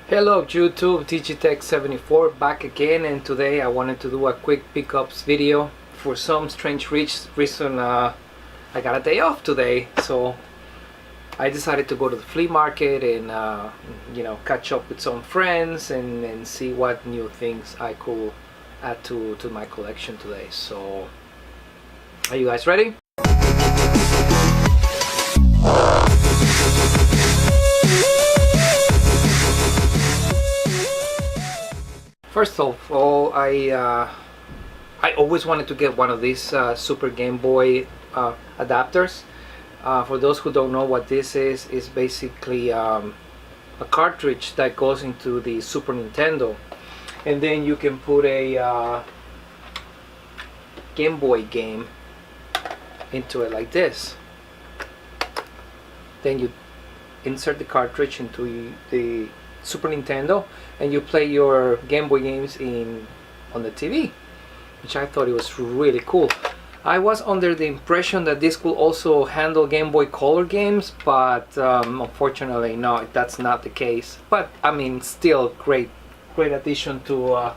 Hello YouTube, Digitech74 back again, and today I wanted to do a quick pickups video. For some strange reason I got a day off today, so I decided to go to the flea market and catch up with some friends and see what new things I could add to my collection today. So are you guys ready? First of all, I always wanted to get one of these Super Game Boy adapters. For those who don't know what this is basically a cartridge that goes into the Super Nintendo, and then you can put a Game Boy game into it like this. Then you insert the cartridge into the Super Nintendo and you play your Game Boy games on the TV, which I thought it was really cool. I was under the impression that this could also handle Game Boy Color games, but unfortunately no, that's not the case. But I mean, still great addition to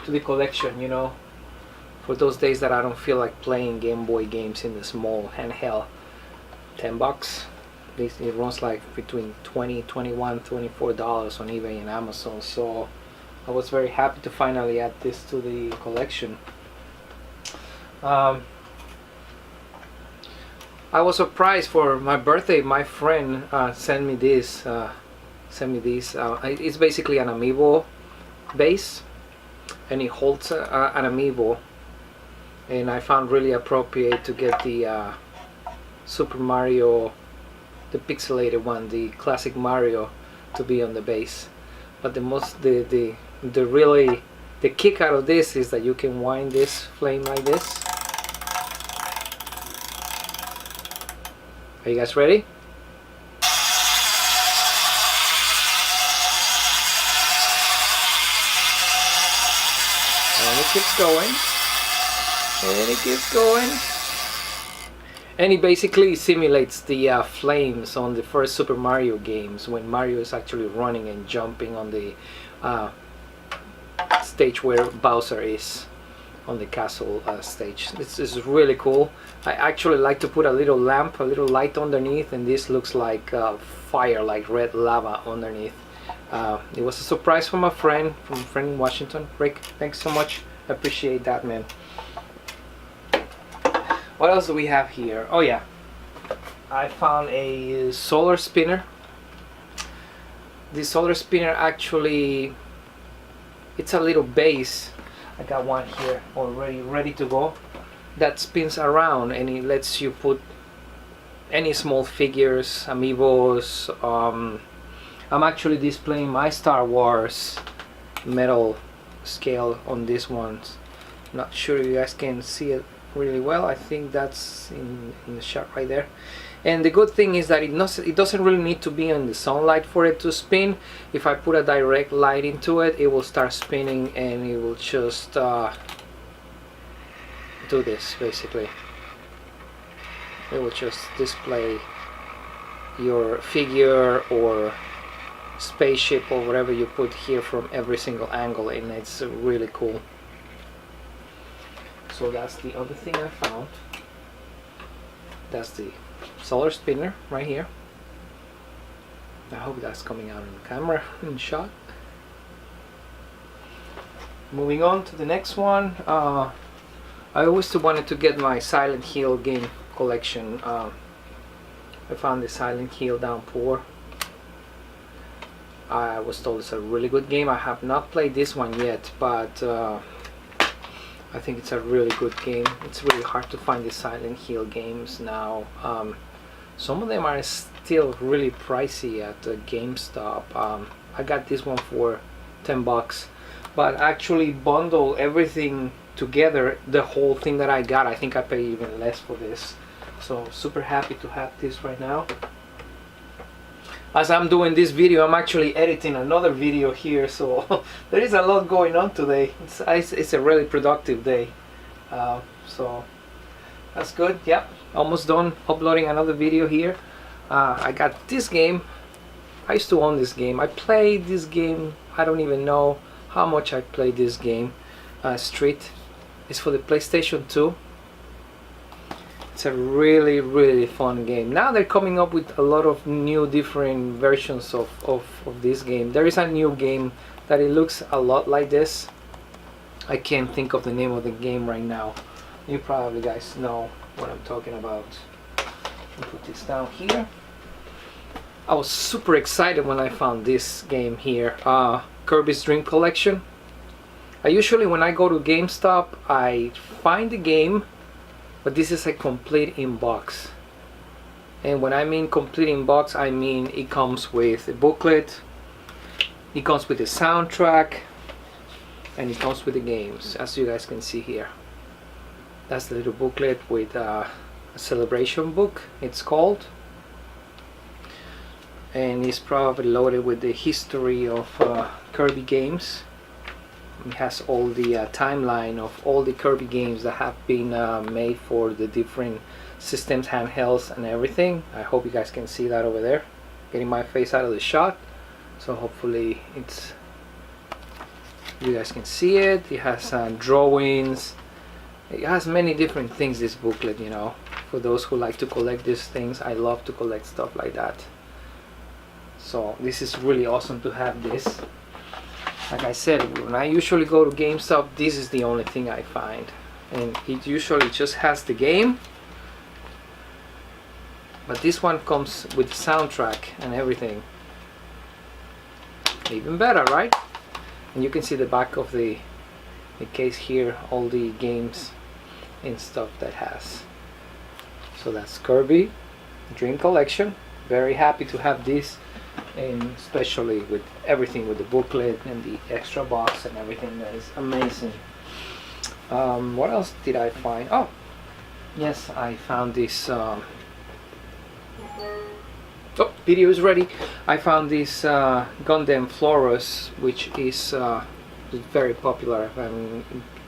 the collection, you know, for those days that I don't feel like playing Game Boy games in the small handheld. $10. It runs like between $20, $21, $24 on eBay and Amazon, so I was very happy to finally add this to the collection. I was surprised. For my birthday, my friend sent me this. It's basically an amiibo base, and it holds an amiibo, and I found really appropriate to get the Super Mario, the pixelated one, the classic Mario, to be on the base. But the kick out of this is that you can wind this flame like this. Are you guys ready? And it keeps going, and it keeps going. And it basically simulates the flames on the first Super Mario games, when Mario is actually running and jumping on the stage where Bowser is on the castle stage. This is really cool. I actually like to put a little lamp, a little light underneath, and this looks like fire, like red lava underneath. It was a surprise from a friend in Washington. Rick, thanks so much. I appreciate that, man. What else do we have here? Oh yeah, I found a solar spinner. The solar spinner actually, it's a little base. I got one here already ready to go that spins around, and it lets you put any small figures, amiibos. I'm actually displaying my Star Wars metal scale on this one. Not sure you guys can see it really well. I think that's in the shot right there. And the good thing is that it doesn't really need to be in the sunlight for it to spin. If I put a direct light into it, it will start spinning, and it will just do this basically. It will just display your figure or spaceship or whatever you put here from every single angle, and it's really cool. So that's the other thing I found. That's the solar spinner right here. I hope that's coming out in the camera in shot. Moving on to the next one. I always wanted to get my Silent Hill game collection. I found the Silent Hill Downpour. I was told it's a really good game. I have not played this one yet, but I think it's a really good game. It's really hard to find the Silent Hill games now. Some of them are still really pricey at GameStop. I got this one for $10, but actually bundle everything together, the whole thing that I got, I think I paid even less for this. So super happy to have this right now. As I'm doing this video, I'm actually editing another video here, so there is a lot going on today. It's a really productive day, so that's good. Yep, almost done uploading another video here. I got this game. I used to own this game. I played this game, I don't even know how much I played this game. Street is for the PlayStation 2. It's a really, really fun game. Now they're coming up with a lot of new different versions of this game. There is a new game that it looks a lot like this. I can't think of the name of the game right now. You probably guys know what I'm talking about. I'll put this down here. I was super excited when I found this game here, Kirby's Dream Collection. I usually, when I go to GameStop, I find the game, but this is a complete in box. And when I mean complete in box, I mean it comes with a booklet, it comes with a soundtrack, and it comes with the games, as you guys can see here. That's the little booklet with a celebration book, it's called. And it's probably loaded with the history of Kirby games. It has all the timeline of all the Kirby games that have been made for the different systems, handhelds and everything. I hope you guys can see that over there. Getting my face out of the shot, so hopefully you guys can see it. It has drawings. It has many different things, this booklet, you know. For those who like to collect these things, I love to collect stuff like that. So this is really awesome to have this. Like I said, when I usually go to GameStop, this is the only thing I find. And it usually just has the game. But this one comes with the soundtrack and everything. Even better, right? And you can see the back of the case here, all the games and stuff that has. So that's Kirby Dream Collection. Very happy to have this, and especially with everything, with the booklet and the extra box and everything. That is amazing. What else did I find? Oh yes, I found this video is ready. I found this Gundam Florus, which is very popular. I mean,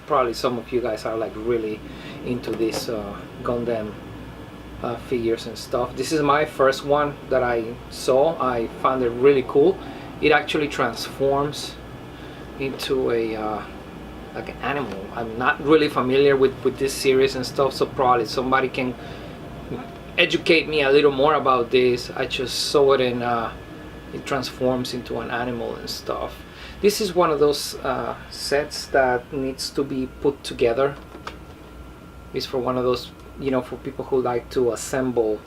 probably some of you guys are like really into this Gundam figures and stuff. This is my first one that I saw. I found it really cool. It actually transforms into a like an animal. I'm not really familiar with this series and stuff, so probably somebody can educate me a little more about this. I just saw it and it transforms into an animal and stuff. This is one of those sets that needs to be put together. It's for one of those, you know, for people who like to assemble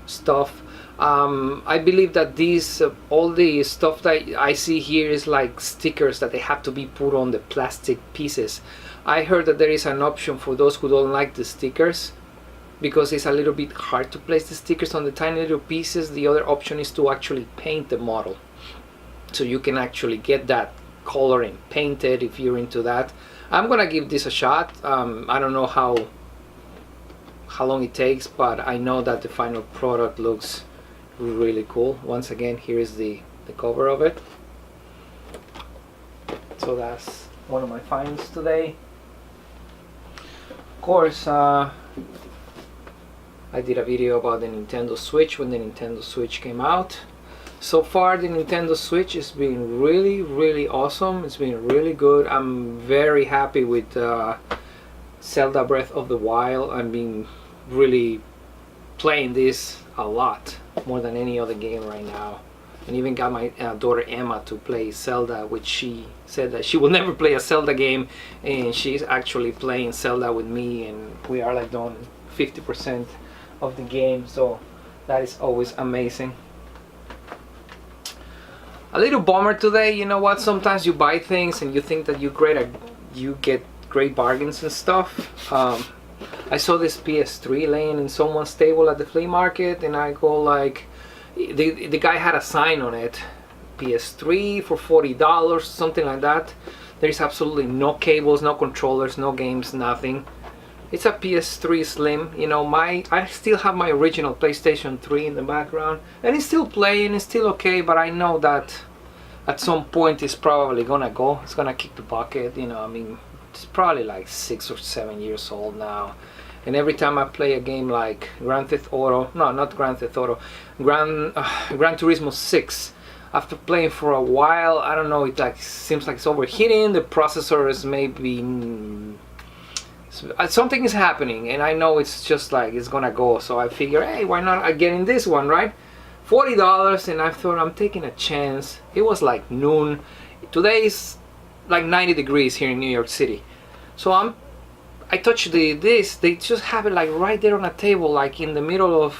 stuff. I believe that these all the stuff that I see here is like stickers that they have to be put on the plastic pieces. I heard that there is an option for those who don't like the stickers, because it's a little bit hard to place the stickers on the tiny little pieces. The other option is to actually paint the model, so you can actually get that color and paint it if you're into that. I'm gonna give this a shot. I don't know how long it takes, but I know that the final product looks really cool. Once again, here is the cover of it. So that's one of my finds today. Of course, I did a video about the Nintendo Switch when the Nintendo Switch came out. So far the Nintendo Switch has been really awesome. It's been really good. I'm very happy with Zelda Breath of the Wild. I've been really playing this a lot, more than any other game right now. And even got my daughter Emma to play Zelda, which she said that she will never play a Zelda game, and she's actually playing Zelda with me, and we are like doing 50% of the game, so that is always amazing. A little bummer today, you know what, sometimes you buy things and you think that you get great bargains and stuff. I saw this PS3 laying in someone's table at the flea market, and I go like, the guy had a sign on it, PS3 for $40, something like that. There's absolutely no cables, no controllers, no games, nothing. It's a PS3 Slim, you know. I still have my original PlayStation 3 in the background, and it's still playing, it's still okay, but I know that at some point it's probably gonna go. It's gonna kick the bucket, you know. I mean, it's probably like 6 or 7 years old now, and every time I play a game like Grand Theft Auto, no, not Grand Theft Auto, Gran Turismo 6, after playing for a while, I don't know, it like seems like it's overheating, the processor is maybe something is happening, and I know it's just like it's gonna go, so I figure, hey, why not I get in this one, right? $40, and I thought I'm taking a chance. It was like noon. Today's like 90 degrees here in New York City, so I touched this. They just have it like right there on a table, like in the middle of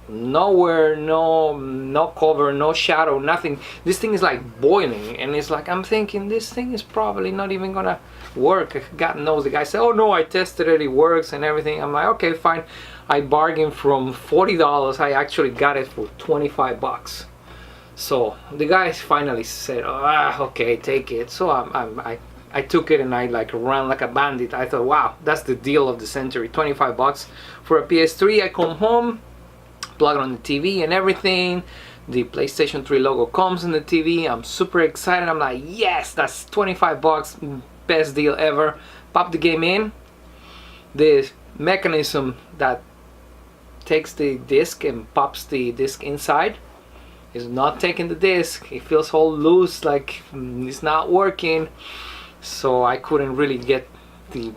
nowhere, no cover, no shadow, nothing. This thing is like boiling, and it's like I'm thinking this thing is probably not even gonna work. God knows. The guy said, oh no, I tested it, it works and everything. I'm like, okay, fine. I bargained from $40. I actually got it for 25 bucks. So the guy finally said, okay, take it. So I took it, and I like ran like a bandit. I thought, wow, that's the deal of the century. 25 bucks for a PS3. I come home, plug it on the TV and everything. The PlayStation 3 logo comes in the TV. I'm super excited. I'm like, yes, that's 25 bucks, best deal ever. Pop the game in. The mechanism that takes the disc and pops the disc inside is not taking the disc. It feels all loose, like it's not working. So I couldn't really get the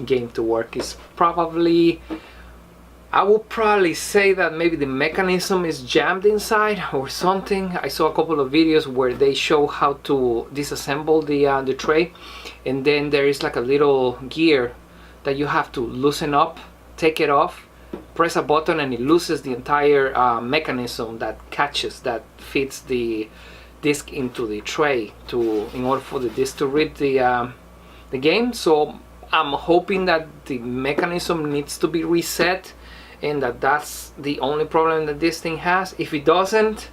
game to work. It's probably, I would probably say that maybe the mechanism is jammed inside or something. I saw a couple of videos where they show how to disassemble the tray, and then there is like a little gear that you have to loosen up, take it off, press a button, and it looses the entire mechanism that catches, that fits the disc into the tray in order for the disc to read the game. So I'm hoping that the mechanism needs to be reset, and that's the only problem that this thing has. If it doesn't,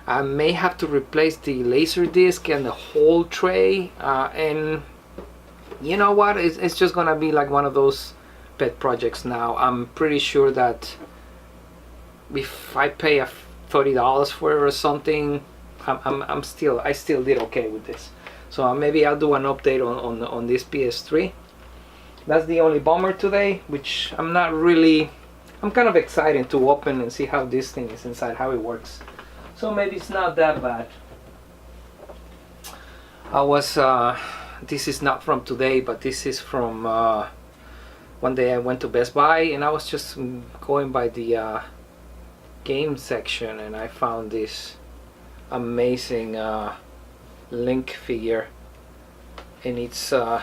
I may have to replace the laser disc and the whole tray, and you know what, it's just gonna be like one of those pet projects now. I'm pretty sure that if I pay $30 for it or something, I still did okay with this. So maybe I'll do an update on this PS3. That's the only bummer today, which I'm kind of excited to open and see how this thing is inside, how it works. So maybe it's not that bad. This is not from today, but this is from one day I went to Best Buy, and I was just going by the game section, and I found this amazing Link figure, and it's from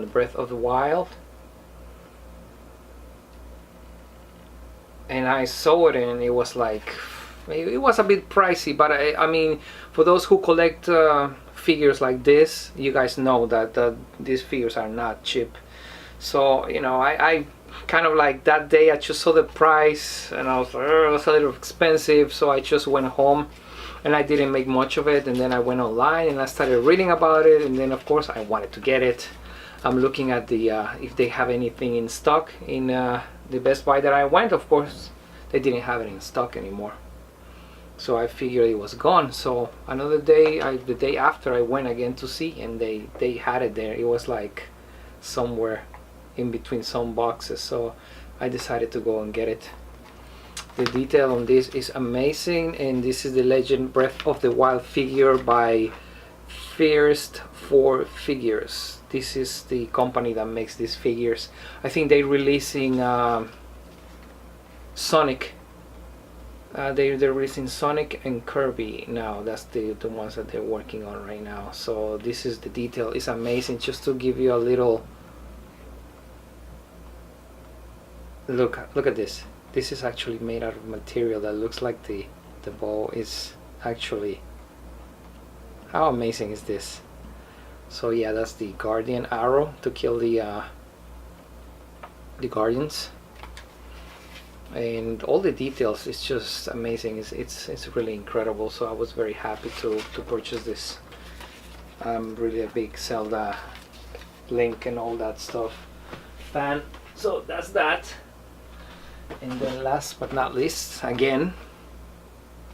the Breath of the Wild. And I saw it, and it was like, it was a bit pricey, but I mean, for those who collect figures like this, you guys know that these figures are not cheap. So you know, I kind of like that day I just saw the price, and I was like, oh, it's a little expensive, so I just went home and I didn't make much of it. And then I went online and I started reading about it, and then of course I wanted to get it. I'm looking at the if they have anything in stock in the Best Buy that I went. Of course they didn't have it in stock anymore, so I figured it was gone. So another day, the day after, I went again to see, and they had it there. It was like somewhere in between some boxes, so I decided to go and get it. The detail on this is amazing, and this is the Legend Breath of the Wild figure by First 4 Figures. This is the company that makes these figures. I think they're releasing Sonic. They're releasing Sonic and Kirby now. That's the ones that they're working on right now. So this is the detail. It's amazing. Just to give you a little look at this. This is actually made out of material that looks like the bow is actually. How amazing is this? So yeah, that's the Guardian arrow to kill the Guardians, and all the details. It's just amazing. It's really incredible. So I was very happy to purchase this. I'm really a big Zelda, Link, and all that stuff fan. So that's that. And then last but not least, again,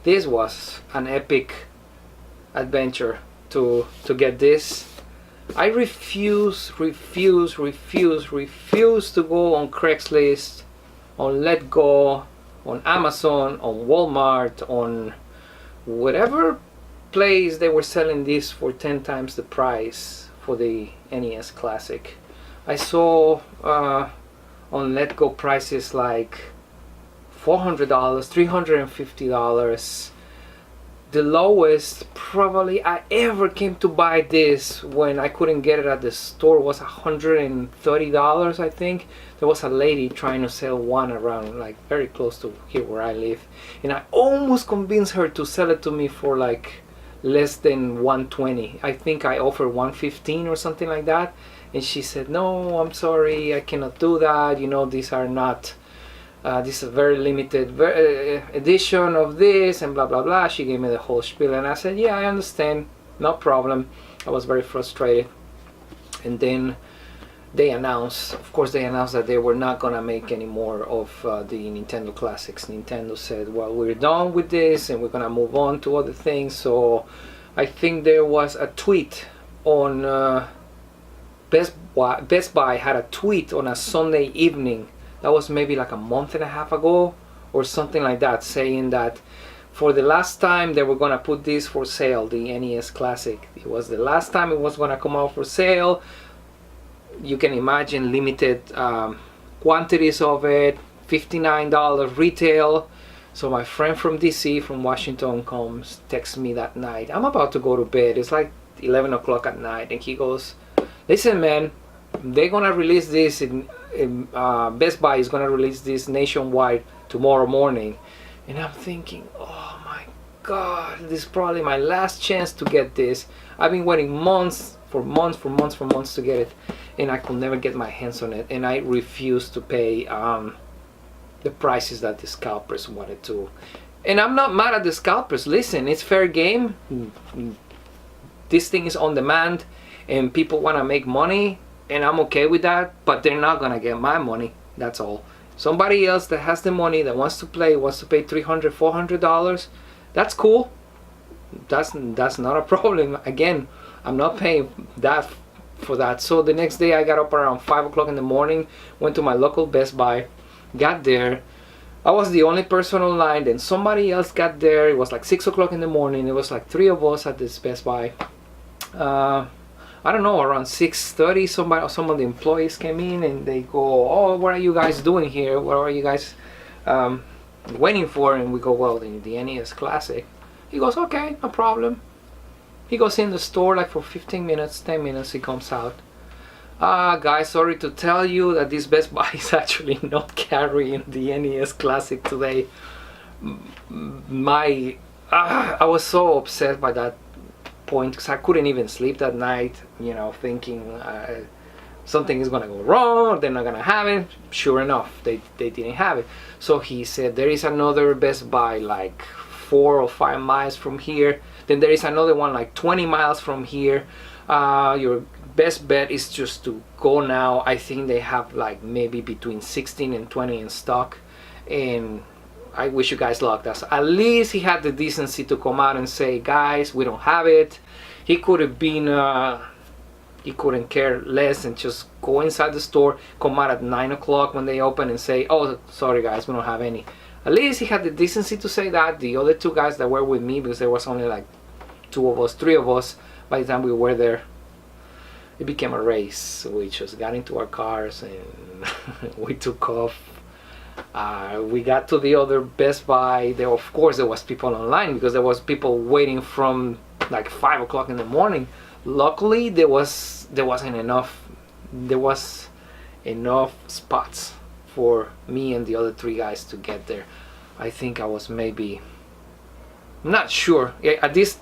this was an epic adventure to get this. I refuse to go on Craigslist, on Let Go, on Amazon, on Walmart, on whatever place they were selling this for 10 times the price for the NES Classic. I saw on Let Go prices like $400, $350. The lowest probably I ever came to buy this when I couldn't get it at the store was $130, I think. There was a lady trying to sell one around like very close to here where I live, and I almost convinced her to sell it to me for like less than $120. I think I offered $115 or something like that, and she said, no, I'm sorry, I cannot do that, you know, these are not this is a very limited edition of this and blah blah blah. She gave me the whole spiel, and I said, yeah, I understand, no problem. I was very frustrated. And then they announced, of course they announced that they were not gonna make any more of the Nintendo Classics. Nintendo said, well, we're done with this and we're gonna move on to other things. So I think there was a tweet on Best Buy had a tweet on a Sunday evening. That was maybe like a month and a half ago or something like that, saying that for the last time they were gonna put this for sale, the NES Classic. It was the last time it was gonna come out for sale. You can imagine limited quantities of it, $59 retail. So my friend from DC, from Washington, texts me that night. I'm about to go to bed. It's like 11 o'clock at night, and he goes, listen man, they're gonna release this in Best Buy is gonna release this nationwide tomorrow morning. And I'm thinking, oh my god, this is probably my last chance to get this. I've been waiting months to get it, and I could never get my hands on it, and I refused to pay the prices that the scalpers wanted to. And I'm not mad at the scalpers. Listen, it's fair game. This thing is on demand and people want to make money, and I'm okay with that, but they're not gonna get my money. That's all. Somebody else that has the money, that wants to play, wants to pay $300, $400, that's cool. That's not a problem. Again, I'm not paying that for that. So the next day I got up around 5 o'clock in the morning, went to my local Best Buy, got there. I was the only person online, then somebody else got there. It was like 6 o'clock in the morning. It was like 3 of us at this Best Buy. I don't know, around 6:30 some of the employees came in, and they go, oh, what are you guys doing here? What are you guys waiting for? And we go, well, the NES Classic. He goes, okay, no problem. He goes in the store like for 15 minutes, 10 minutes, he comes out. Guys, sorry to tell you that this Best Buy is actually not carrying the NES Classic today. I was so upset by that point, because I couldn't even sleep that night, you know, thinking something is gonna go wrong, they're not gonna have it. Sure enough, they didn't have it. So he said there is another Best Buy like 4 or 5 miles from here, then there is another one like 20 miles from here. Your best bet is just to go now. I think they have like maybe between 16 and 20 in stock, and I wish you guys luck. That's, at least he had the decency to come out and say, guys, we don't have it. He could have been he couldn't care less and just go inside the store, come out at 9 o'clock when they open and say, oh, sorry guys, we don't have any. At least he had the decency to say that. The other 2 guys that were with me, because there was only like 2 of us, 3 of us by the time we were there, it became a race. We just got into our cars and we took off. We got to the other Best Buy. There, of course, there was people online, because there was people waiting from like 5 o'clock in the morning. Luckily, there wasn't enough. There was enough spots for me and the other 3 guys to get there. I think I was maybe, I'm not sure. At this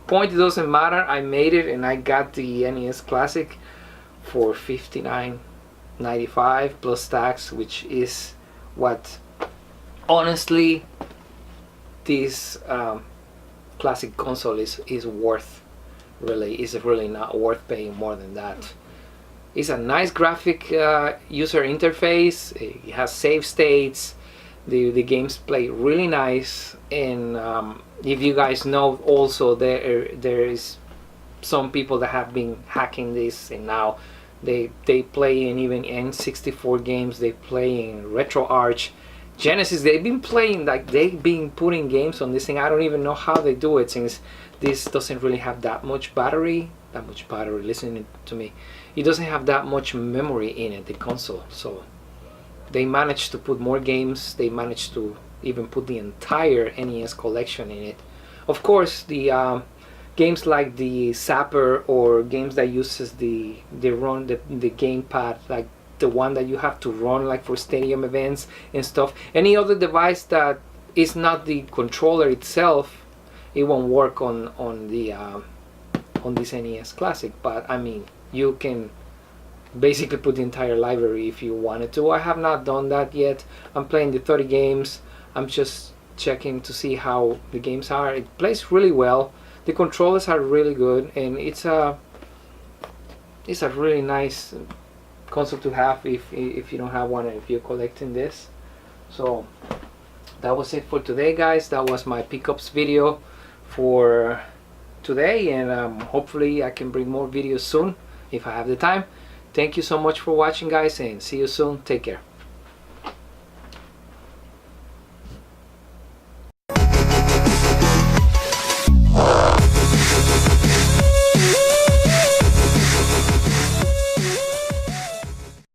point, it doesn't matter. I made it, and I got the NES Classic for $59.95 plus tax, which is what, honestly, this classic console is worth. Really, is really not worth paying more than that. It's a nice graphic user interface. It has save states. The games play really nice, and if you guys know, also there is some people that have been hacking this, and now they play in even N64 games. They play in RetroArch, Genesis. They've been playing, like, they've been putting games on this thing. I don't even know how they do it, since this doesn't really have that much battery. Listening to me, it doesn't have that much memory in it, the console. So they managed to put more games. They managed to even put the entire NES collection in it. Of course, the games like the Zapper, or games that uses the gamepad, like the one that you have to run, like for stadium events and stuff. Any other device that is not the controller itself, it won't work on this NES Classic. But I mean, you can basically put the entire library if you wanted to. I have not done that yet. I'm playing the 30 games. I'm just checking to see how the games are. It plays really well. The controllers are really good, and it's a really nice console to have if you don't have one, and if you're collecting this. So that was it for today, guys. That was my pickups video for today, and hopefully I can bring more videos soon if I have the time. Thank you so much for watching, guys, and see you soon. Take care.